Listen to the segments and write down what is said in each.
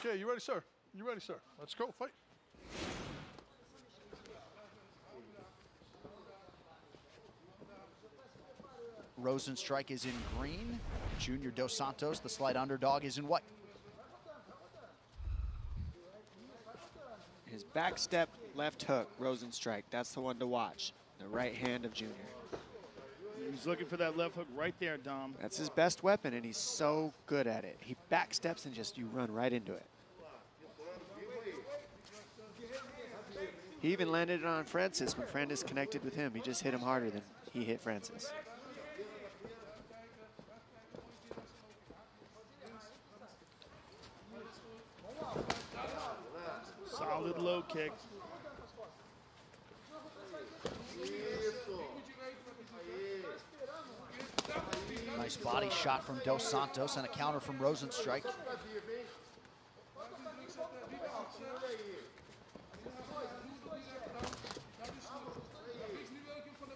Okay, you ready, sir? You ready, sir? Let's go, fight. Rozenstruik is in green. Junior Dos Santos, the slight underdog, is in white. His back step left hook, Rozenstruik. That's the one to watch. The right hand of Junior. He's looking for that left hook right there, Dom. That's his best weapon, and he's so good at it. He back steps and just, you run right into it. He even landed it on Francis when Francis connected with him. He just hit him harder than he hit Francis. Solid low kick. Nice body shot from Dos Santos and a counter from Rozenstruik.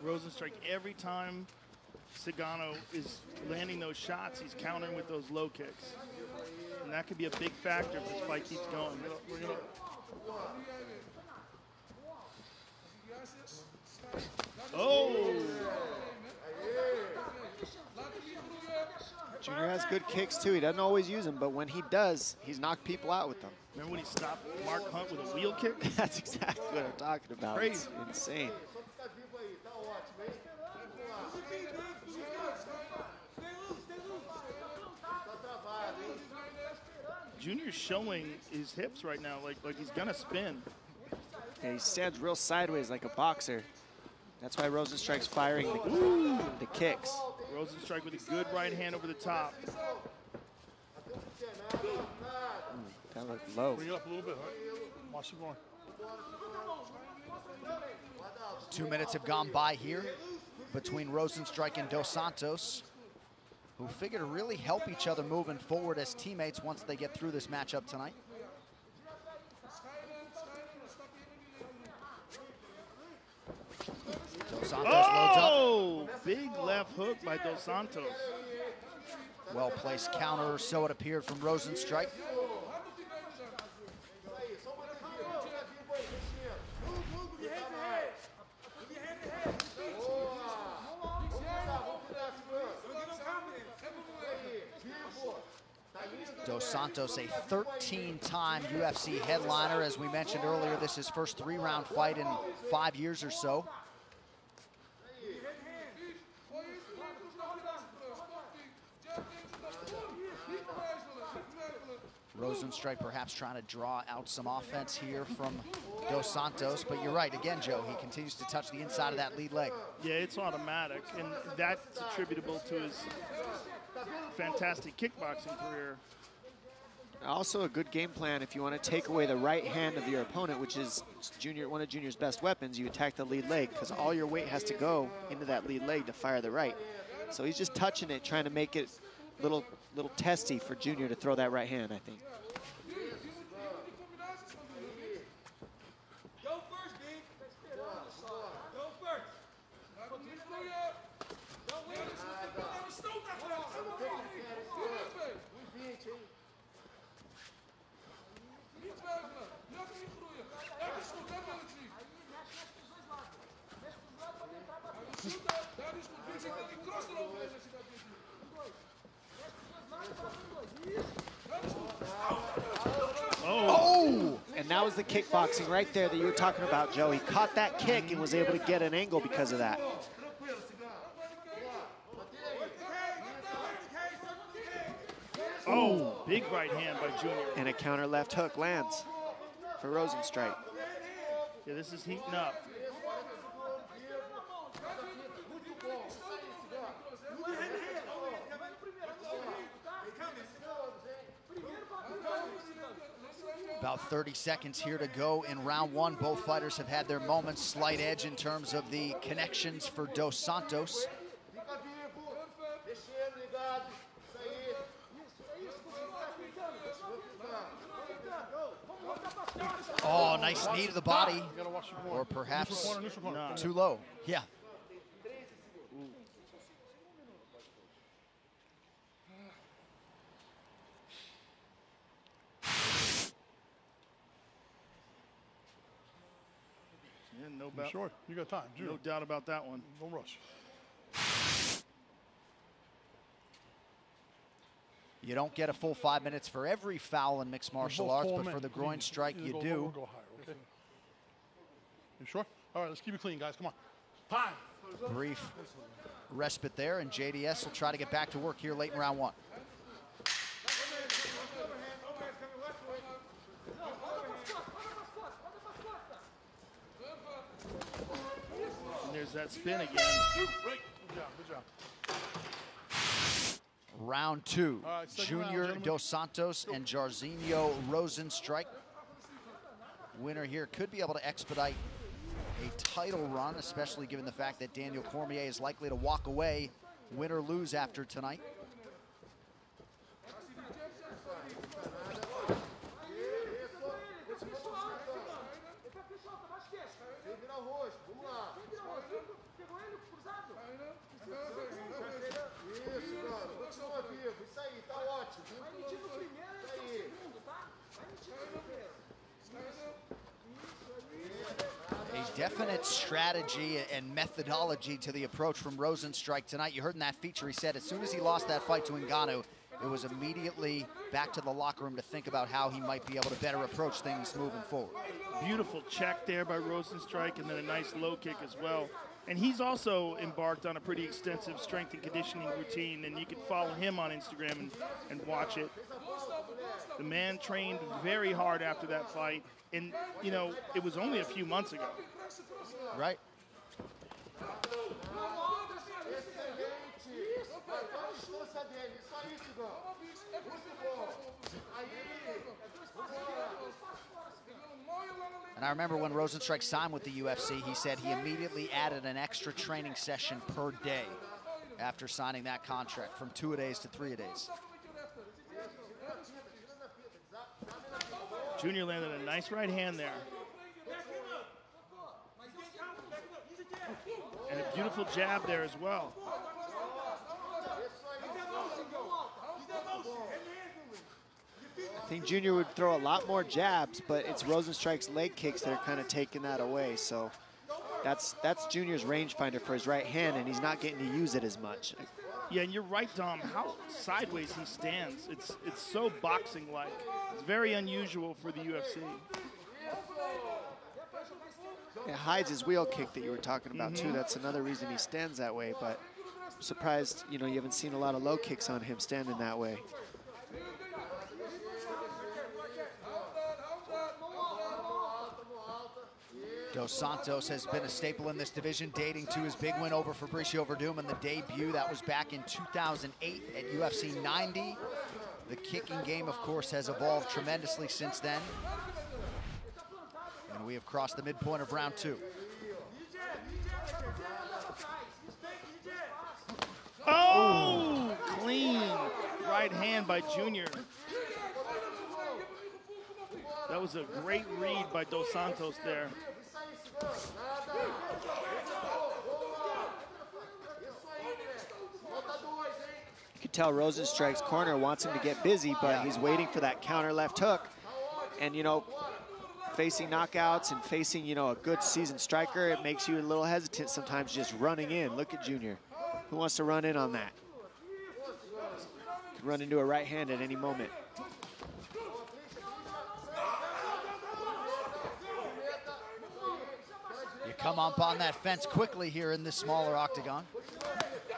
Rozenstruik, every time Cigano is landing those shots, he's countering with those low kicks. And that could be a big factor if this fight keeps going. Oh! Junior has good kicks too. He doesn't always use them, but when he does, he's knocked people out with them. Remember when he stopped Mark Hunt with a wheel kick? That's exactly what I'm talking about. Crazy. It's insane. Junior's showing his hips right now, like he's gonna spin. Yeah, he stands real sideways like a boxer. That's why Rozenstruik's firing the kicks. Rozenstruik with a good right hand over the top. That looked low. Bring it up a little bit, all right? Watch it going. 2 minutes have gone by here between Rozenstruik and Dos Santos, who figure to really help each other moving forward as teammates once they get through this matchup tonight. Dos Santos loads up. Oh! Big left hook by Dos Santos. Well-placed counter, so it appeared, from Rozenstruik. Dos Santos, a 13-time UFC headliner. As we mentioned earlier, this is his first 3-round fight in 5 years or so. Rozenstruik perhaps trying to draw out some offense here from Dos Santos, but you're right, again, Joe, he continues to touch the inside of that lead leg. Yeah, it's automatic, and that's attributable to his fantastic kickboxing career. Also a good game plan if you want to take away the right hand of your opponent, which is one of Junior's best weapons. You attack the lead leg because all your weight has to go into that lead leg to fire the right. So he's just touching it, trying to make it little testy for Junior to throw that right hand, I think. Go first, B. Go first. Oh! And that was the kickboxing right there that you were talking about, Joe. He caught that kick and was able to get an angle because of that. Oh, big right hand by Junior. And a counter left hook lands for Rozenstruik. Yeah, this is heating up. About 30 seconds here to go in round one. Both fighters have had their moments. Slight edge in terms of the connections for Dos Santos. Oh, nice knee to the body. Or perhaps too low. Yeah. no You doubt. sure? You got time, Junior. No doubt about that one. Don't rush. You don't get a full 5 minutes for every foul in mixed martial arts, but for the groin strike, you do. Go higher, okay? You sure? All right, let's keep it clean, guys. Come on. Time. Brief respite there, and JDS will try to get back to work here late in round 1. And there's that spin again. Good job, good job. Round 2, right, second Junior round, Dos Santos and Jairzinho Rozenstruik. Winner here could be able to expedite a title run, especially given the fact that Daniel Cormier is likely to walk away, win or lose after tonight. A definite strategy and methodology to the approach from Rozenstruik tonight. You heard in that feature, he said as soon as he lost that fight to Ngannou, it was immediately back to the locker room to think about how he might be able to better approach things moving forward. Beautiful check there by Rozenstruik, and then a nice low kick as well. And he's also embarked on a pretty extensive strength and conditioning routine, and you can follow him on Instagram and watch it. The man trained very hard after that fight, and, you know, it was only a few months ago. Right. And I remember when Rozenstruik signed with the UFC, he said he immediately added an extra training session per day after signing that contract, from 2-a-days to 3-a-days. Junior landed a nice right hand there. And a beautiful jab there as well. I think Junior would throw a lot more jabs, but it's Rozenstruik's leg kicks that are kind of taking that away. So that's Junior's rangefinder for his right hand, and he's not getting to use it as much. Yeah, and you're right, Dom, how sideways he stands. It's so boxing-like. It's very unusual for the UFC. It hides his wheel kick that you were talking about, too. That's another reason he stands that way, but I'm surprised, you know, you haven't seen a lot of low kicks on him standing that way. Dos Santos has been a staple in this division, dating to his big win over Fabricio Verdum in the debut. That was back in 2008 at UFC 90. The kicking game, of course, has evolved tremendously since then. And we have crossed the midpoint of round 2. Oh, clean right hand by Junior. That was a great read by Dos Santos there. You can tell Rozenstruik's corner wants him to get busy, but he's waiting for that counter left hook. And, you know, facing knockouts and facing, you know, a good seasoned striker, it makes you a little hesitant sometimes just running in. Look at Junior. Who wants to run in on that? Could run into a right hand at any moment. You come up on that fence quickly here in this smaller octagon.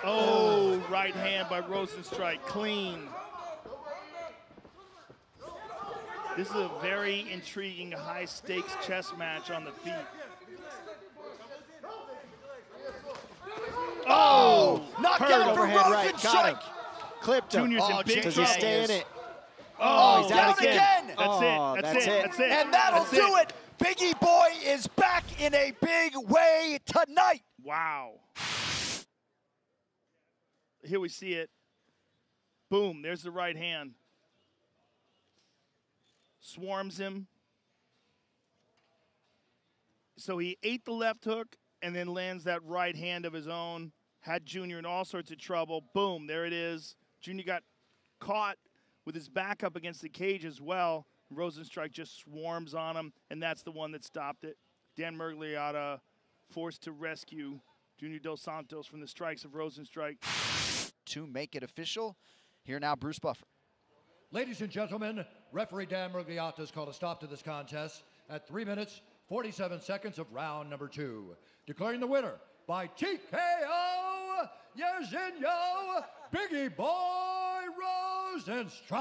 Oh, right hand by Rozenstruik, clean. This is a very intriguing high-stakes chess match on the feet. Oh, knockdown for overhand right, got him. Rozenstruik. Clipped him. Junior's in big Does he trouble. stay in it? Oh, he's down again. That's it. And that'll do it. Biggie Boy is back in a big way tonight. Wow. Here we see it. Boom, there's the right hand. Swarms him. So he ate the left hook and then lands that right hand of his own. Had Junior in all sorts of trouble. Boom, there it is. Junior got caught with his back up against the cage as well. Rozenstruik just swarms on him, and that's the one that stopped it. Dan Miragliotta forced to rescue Junior Dos Santos from the strikes of Rozenstruik. To make it official, here now Bruce Buffer. Ladies and gentlemen, referee Dan Murgliata has called a stop to this contest at 3 minutes, 47 seconds of round number 2. Declaring the winner by TKO, Jairzinho Biggie Boy Rozenstruik.